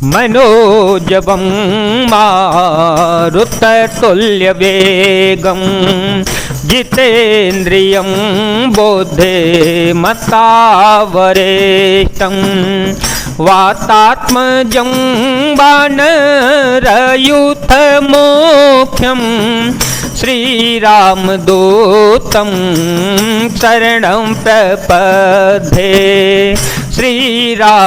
मनोजवं मारुततुल्यवेगं जितेन्द्रियं बुद्धिमतावरेष्टं वातात्मजं वानरयूथमुख्यं श्रीरामदूतं शरणं प्रपद्ये। श्रीरामदूतं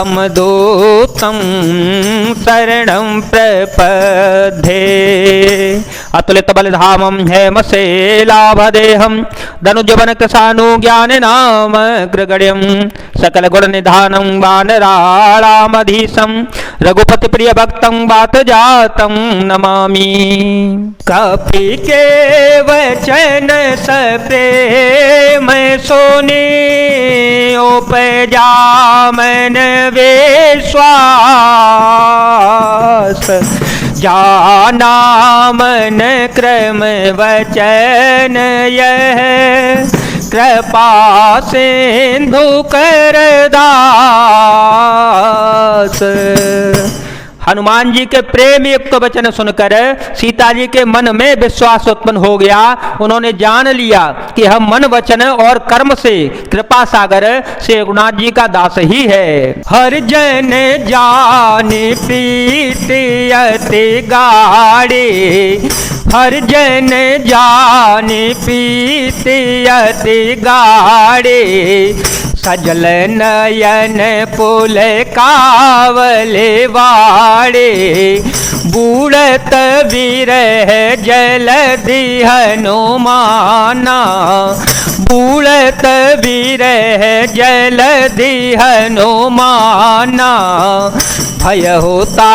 शरणं प्रपद्ये। अतुलित बलधामं हेमशैलाभदेहं धनुजवनकृशानुज्ञाननाम कृगण्यं सकल गुण निधानं वानराणामधीशं रघुपति प्रिय भक्तं वातजातं नमामि। कपि के वचन सप्रेम सोने उपजा मन विश्वास जाना मन क्रम वचन यह कृपा सिंधु करदास। हनुमान जी के प्रेम युक्त वचन सुनकर सीता जी के मन में विश्वास उत्पन्न हो गया। उन्होंने जान लिया कि हम मन वचन और कर्म से कृपा सागर श्री रघुनाथ जी का दास ही है। हर जन जाने प्रीति अति गाढ़े, हर जन जाने प्रीति अति गाढ़े, सजल नयन पुल कावले वाड़े, बूढ़त विरह जलधि हनुमाना, बूढ़त विरह जलधि हनुमाना, भय होता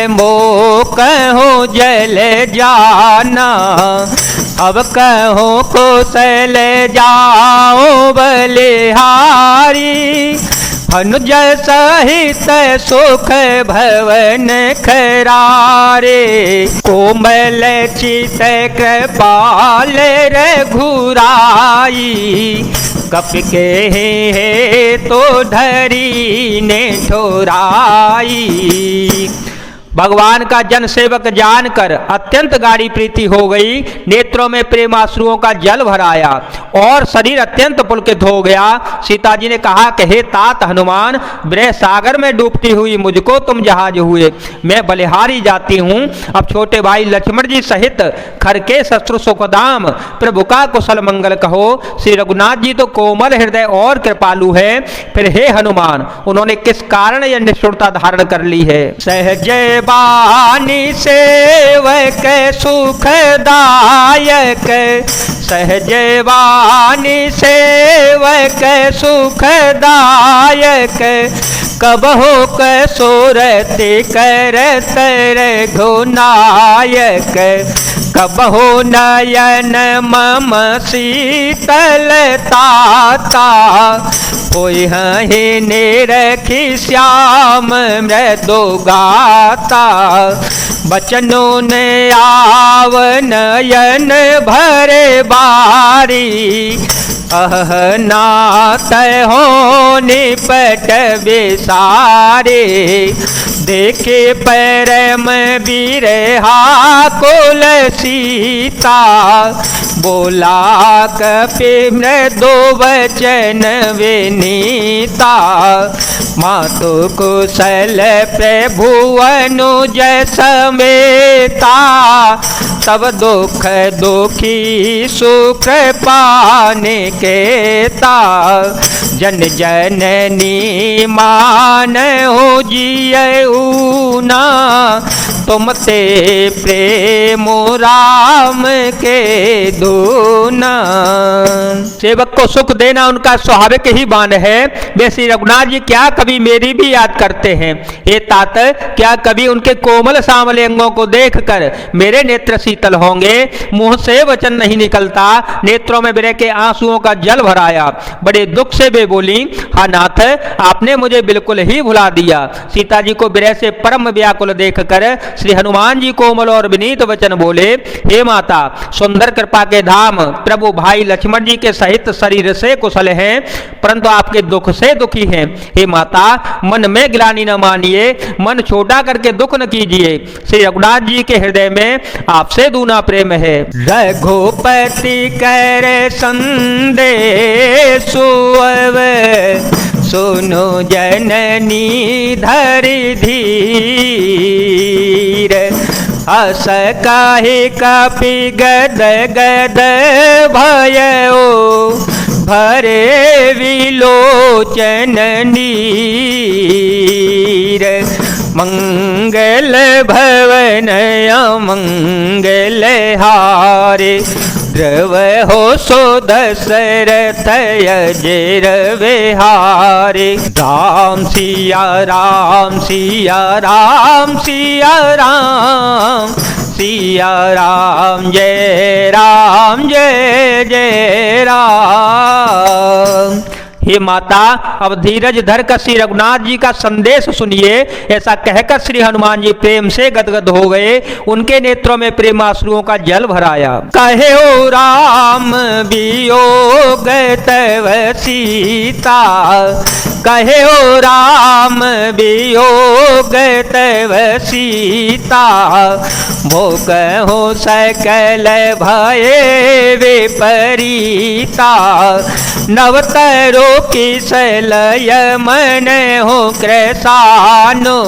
मोह कहो जल जाना, अब कहो कौशल जाओ बलिहारी, अनुज सहित सुख भवन खरारे, कोमल चित कृपाल रघुराई, कप के हे तो धरी ने ठोराई। भगवान का जन सेवक जानकर अत्यंत गाढ़ी प्रीति हो गई, नेत्रों में प्रेमाश्रुओं का जल भराया और शरीर अत्यंत पुलकित हो गया। सीता जी ने कहा कि हे तात हनुमान, ब्रह सागर में डूबती हुई मुझको तुम जहाज हुए, मैं बलिहारी जाती हूँ। अब छोटे भाई लक्ष्मण जी सहित खरके शत्रु सुखदाम, प्रभु का कुशल मंगल कहो। श्री रघुनाथ जी तो कोमल हृदय और कृपालु है, फिर हे हनुमान उन्होंने किस कारण यह निष्ठुरता धारण कर ली है। सहज बानी सेवक सुखदायक, सहज बानी सेवक सुखदायक, कबहु कसुरति करत रघुनायक, कबहु नयन मम शीतलताता, होय ही निरखी श्याम मृदु गाता, बचनों ने आव नयन भरे बारी, अह नाथ हो निपट विसारे, देखे परम बिरहा कुल सीता, बोला कपि मृदु वचन विनीता, मातु कुशल प्रभु अनुज समेता, सब दुख दुखी सुख पाने केता, जन जननी मान हो जियऊना, तुम ते प्रेम राम के दूना। सेवक को सुख देना उनका स्वाभाविक ही बाण है। वे श्री रघुनाथ जी क्या कभी मेरी भी याद करते हैं? हे तात, क्या कभी उनके कोमल सामले अंगों को देखकर मेरे नेत्र शीतल होंगे? मुंह से वचन नहीं निकलता, नेत्रों में विरह के आंसुओं का जल भराया। बड़े दुख से वे बोली, हा नाथ, आपने मुझे बिल्कुल ही भुला दिया। सीता जी को विरह से परम व्याकुल देखकर श्री हनुमान जी कोमल और विनीत वचन बोले, हे माता, सुंदर कृपा के धाम प्रभु भाई लक्ष्मण जी के सहित शरीर से कुशल हैं, परंतु आपके दुख से दुखी हैं। हे माता, मन में ग्लानि न मानिए, मन छोटा करके दुख न कीजिए। श्री रघुनाथ जी के हृदय में आपसे दूना प्रेम है। रघुपति कर संदेश सुनो जननी धरि धीर, हस काहे कपि गद गद भयो, भरे विलोचन नीर। मंगल भवन अमंगल हारे, द्रव हो सो दशरथ अजेर विहारे। राम सिया राम सिया राम सिया राम, सिया राम जय जय राम। हे माता, अब धीरज धर कर श्री रघुनाथ जी का संदेश सुनिए। ऐसा कहकर श्री हनुमान जी प्रेम से गदगद हो गए, उनके नेत्रों में प्रेमाश्रुओं का जल भराया। कहे ओ राम वियोग तव सीता, कहे ओ राम वियोग तव सीता, भोग हो सकल भये विपरीता। नवतरो किसलय मन हो कृशानो,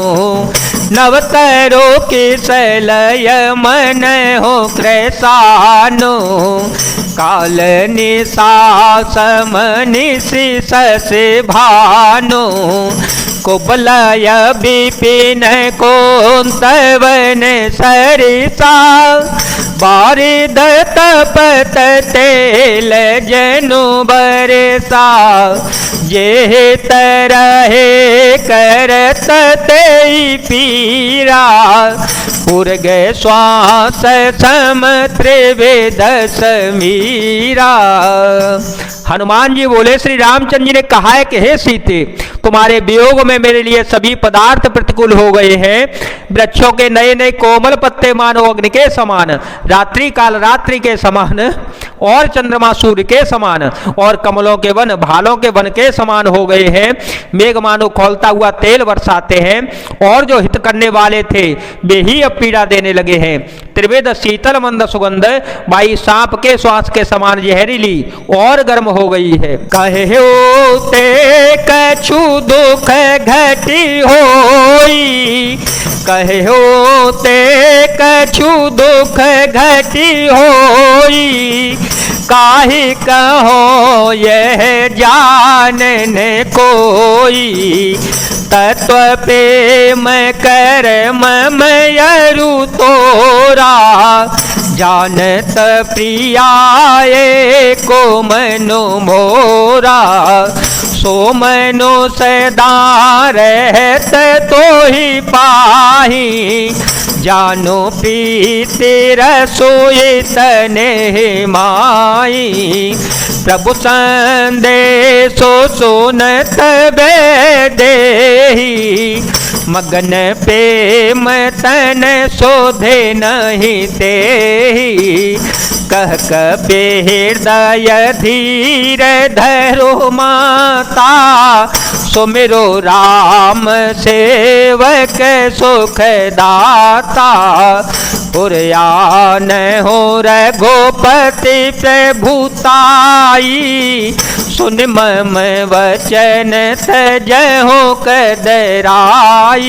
नवतरो किसलय मन हो कृशानो। काल निशा समनिशि शशि भानु, कुबलय विपिन कोन्तवन सरिसा। बारिद तपत तेल जनु बरसा, ये तरहे करत तेई पीरा। उर्ग श्वास सम त्रिवेद समीरा। हनुमान जी बोले, श्री रामचंद्र जी ने कहा है कि हे सीते, तुम्हारे वियोग में मेरे लिए सभी पदार्थ प्रतिकूल हो गए हैं। वृक्षों के नए नए कोमल पत्ते मानो अग्नि के समान, रात्रि काल रात्रि के समान, और चंद्रमा सूर्य के समान, और कमलों के वन भालों के वन के समान हो गए हैं। मेघ मानो खौलता हुआ तेल बरसाते हैं, और जो हित करने वाले थे वे ही अब पीड़ा देने लगे हैं। त्रिवेद शीतल मंद सुगंध बाई सांप के श्वास के समान जहरीली और गर्म हो गई है। कहे हो ते कछु दुख घटी होई, कहे हो ते कछु दुख घटी होई। काहे कहो यह जानने कोई, तत्व प्रेम कर मयरु तोरा। जानत प्रियाए को मनु मोरा, सो मनु सदा रहत तो ही पाही। जानो प्रीति रसोई तने माई, प्रभु संदेशो सुनत देही। मगन प्रेम तन शोधे नहीं तेही, कह कपे हृदय धीर धरो माता। सुमिरो राम सेवक सुख दाता, पुरयान हो रघुपति प्रभुताई। सुन मम वचन तजहो कदराई।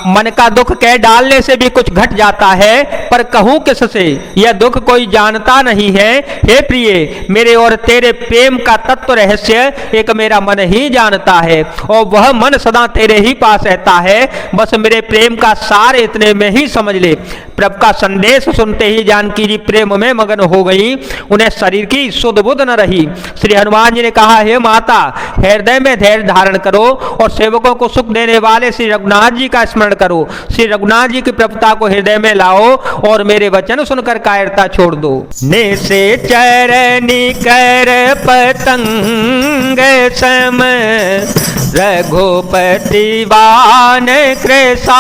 मन का दुख कह डालने से भी कुछ घट जाता है, पर कहूँ किससे, यह दुख कोई जानता नहीं है। हे प्रिय, मेरे और तेरे प्रेम का तत्व रहस्य एक मेरा मन ही जानता है, और वह मन सदा तेरे ही पास रहता है। बस मेरे प्रेम का सार इतने में ही समझ ले। प्रभु का संदेश सुनते ही जानकी जी प्रेम में मगन हो गई, उन्हें शरीर की सुध बुध न रही। श्री हनुमान जी ने कहा, हे माता, हृदय में धैर्य धारण करो और सेवकों को सुख देने वाले श्री रघुनाथ जी का स्मरण करो। श्री रघुनाथ जी की प्रभुता को हृदय में लाओ और मेरे वचन सुनकर कायरता छोड़ दो। निसे चरनी कर पतंग सम रघुपति बान कृशानु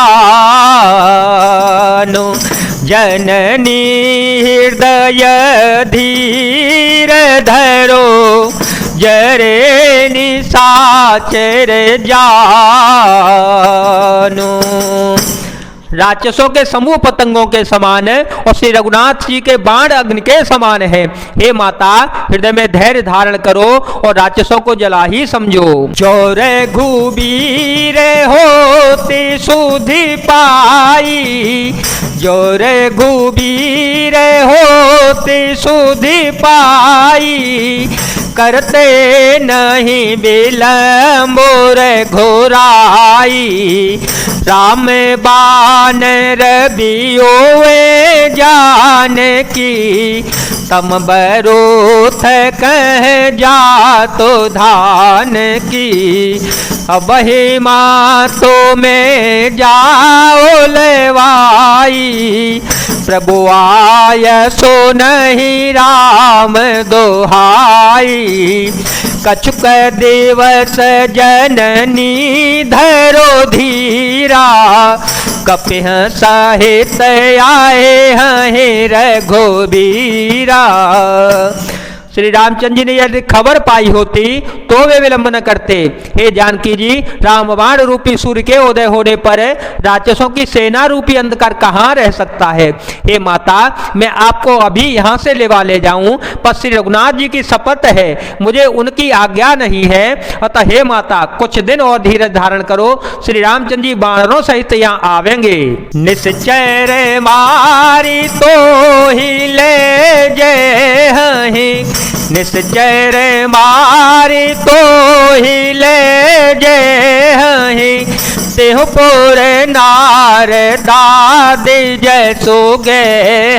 जननी हृदय धीर धरो जरे निशाचर जानो। राक्षसों के समूह पतंगों के समान है और श्री रघुनाथ जी के बाण अग्नि के समान है। हे माता, हृदय में धैर्य धारण करो और राक्षसों को जला ही समझो। चोर घुबीर होती सुधि पाई, जोर घुबीर होती सुधि पाई, करते नहीं विलंब घोराई, राम बान रबियोए जानकी, तम बरोथ कह जातो धान की, अब ही मातो में जाओ लेवाई, प्रभु आय सो नहीं राम दोहाई, कछुक दिवस जननी धरो धीरा, कपिह सहित आए हैं रघुबीरा। श्री रामचंद्र जी ने यदि खबर पाई होती तो वे विलंब न करते। हे जानकी जी, रामबाण रूपी सूर्य के उदय होने पर राक्षसों की सेना रूपी अंधकार कहाँ रह सकता है। हे माता, मैं आपको अभी यहाँ से लेवा ले जाऊं, पर श्री रघुनाथ जी की शपथ है, मुझे उनकी आज्ञा नहीं है। अतः हे माता, कुछ दिन और धीरज धारण करो, श्री रामचंद्र जी बाणरों सहित यहाँ आवेंगे। निश्चर मारी तो ही ले जय, निश्चर मारी तो ही ले जय, तेह पुर नार दादी जैसो गए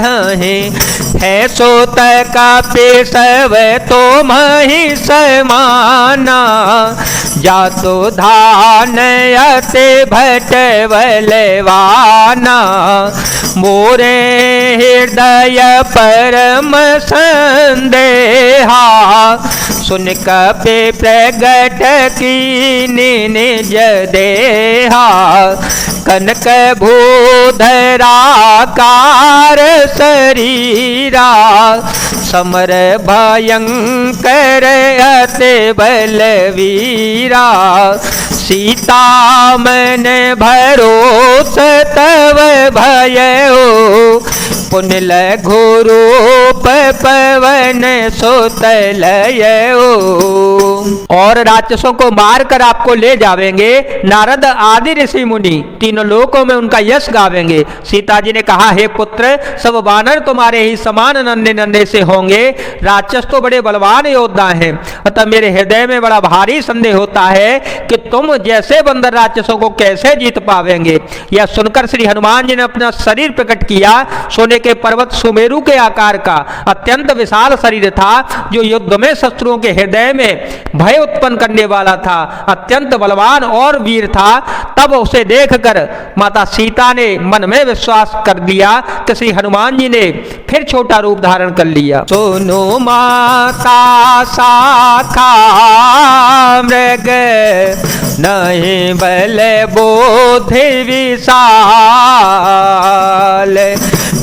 है, सो तक पेशव तो मही समाना, जातो धान अति भटवलवाना, मोरे हृदय परम संदेहा, सुन कपि प्रगट कीनि निज देहा, कनक भूधराकार शरीरा, समर भयंकर अति बलवीरा, सीता मन भरोस तव भयो, पुन लघु रूप पवन सुतलयो। और राक्षसों को मारकर आपको ले जावेंगे। नारद आदि ऋषि मुनि तीनों लोकों में उनका यश गावेंगे। सीता जी ने कहा, हे पुत्र, सब वानर तुम्हारे ही समान नन्हे नन्हे से होंगे, राक्षस तो बड़े बलवान योद्धा हैं। अतः मेरे हृदय में बड़ा भारी संदेह होता है कि तुम जैसे बंदर राक्षसों को कैसे जीत पावेंगे। यह सुनकर श्री हनुमान जी ने अपना शरीर प्रकट किया। सोने के पर्वत सुमेरु के आकार का अत्यंत विशाल शरीर था, जो युद्ध में शत्रुओं के हृदय में भय उत्पन्न करने वाला था, अत्यंत बलवान और वीर था। तब उसे देखकर माता सीता ने मन में विश्वास कर लिया कि श्री हनुमान जी ने फिर छोटा रूप धारण कर लिया। सोनो माता शाखा मृग नहीं बल बोधि विशाल,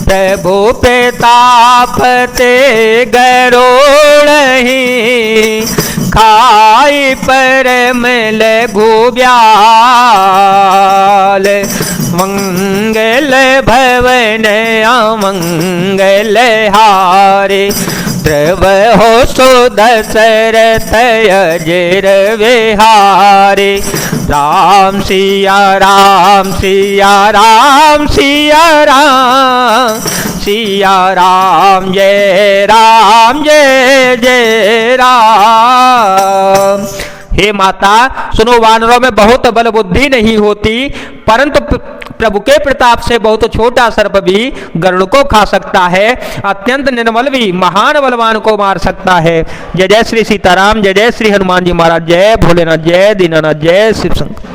प्रभु प्रताप ते गरुड़ खाई परम लघु ब्याल, मंगल भवन अमंगल हारे, द्रव हो सो दशरथ अजर विहारे, राम सिया राम सिया राम सिया राम, सिया राम जय जय राम। हे माता, सुनो, वानरों में बहुत बल बुद्धि नहीं होती, परंतु प्रभु के प्रताप से बहुत छोटा सर्प भी गरुड़ को खा सकता है, अत्यंत निर्मल भी महान बलवान को मार सकता है। जय जय श्री सीताराम, जय जय श्री हनुमान जी महाराज, जय भोलेनाथ, जय दीनानाथ, जय शिव शंकर।